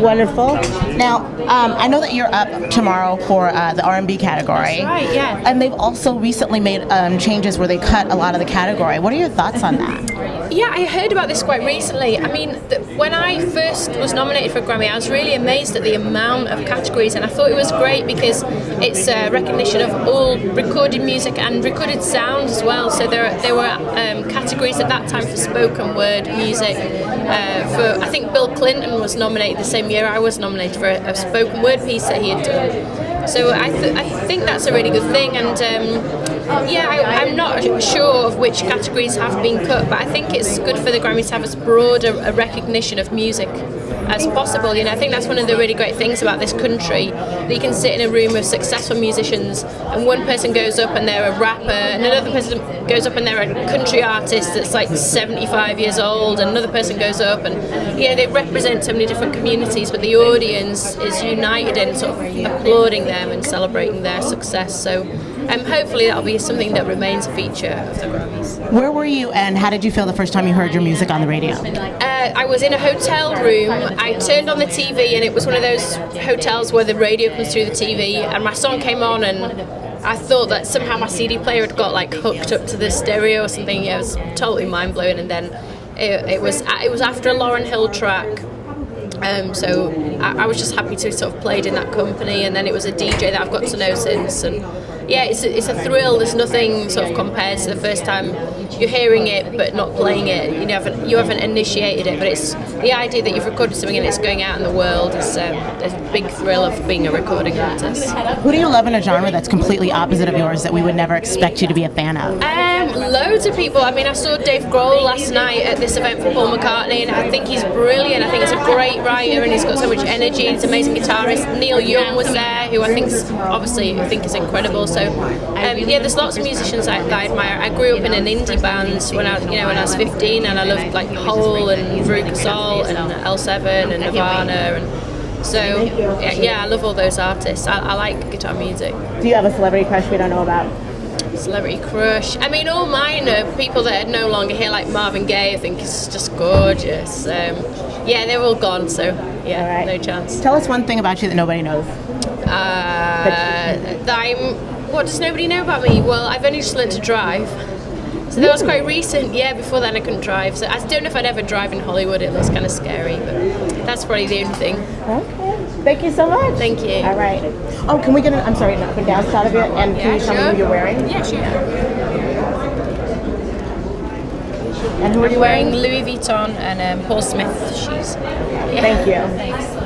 Wonderful. Now, I know that you're up tomorrow for the R&B category. That's right, yeah. And they've also recently made changes where they cut a lot of the category. What are your thoughts on that? Yeah, I heard about this quite recently. I mean, when I first was nominated for a Grammy, I was really amazed at the amount of categories, and I thought it was great because it's a recognition of all recorded music and recorded sound as well. So there were categories at that time for spoken word music. I think Bill Clinton was nominated the same year I was nominated for a spoken word piece that he had done. So I think that's a really good thing, and I'm not sure of which categories have been cut, but I think it's good for the Grammys to have as broad a recognition of music as possible. You know, I think that's one of the really great things about this country, that you can sit in a room of successful musicians and one person goes up and they're a rapper, and another person goes up and they're a country artist that's like 75 years old, and another person goes up and, you know, they represent so many different communities, but the audience is united in sort of applauding them and celebrating their success. So hopefully that'll be something that remains a feature of the Grammys. Where were you, and how did you feel the first time you heard your music on the radio? I was in a hotel room. I turned on the TV, and it was one of those hotels where the radio comes through the TV, and my song came on, and I thought that somehow my CD player had got like hooked up to the stereo or something. Yeah, it was totally mind blowing. And then it was after a Lauryn Hill track. So I was just happy to sort of played in that company, and then it was a DJ that I've got to know since, and yeah, it's a thrill. There's nothing sort of compares to the first time you're hearing it but not playing it. You haven't initiated it, but it's the idea that you've recorded something and it's going out in the world is a big thrill of being a recording artist. Who do you love in a genre that's completely opposite of yours that we would never expect you to be a fan of? Loads of people. I mean, I saw Dave Grohl last night at this event for Paul McCartney, and I think he's brilliant. I think he's a great writer, and he's got so much energy. He's an amazing guitarist. Neil Young was there, who I think is incredible. So there's lots of musicians that I admire. I grew up in an indie band when I was 15, and I loved like Hole and Veruca Salt and L7 and Nirvana, and so I love all those artists. I like guitar music. Do you have a celebrity crush we don't know about? Celebrity crush. I mean, all mine are people that are no longer here, like Marvin Gaye. I think is just gorgeous. They're all gone, so right. No chance. Tell us one thing about you that nobody knows. What does nobody know about me? Well, I've only just learned to drive. So that was quite recent. Yeah, before then I couldn't drive. So I don't know if I'd ever drive in Hollywood. It looks kind of scary, but that's probably the only thing. Okay. Thank you so much. Thank you. All right. Oh, can we get up and down shot of it? And can you tell me who you're wearing? Yeah, sure. And who are you wearing? Louis Vuitton and Paul Smith shoes. Thank you. Thanks.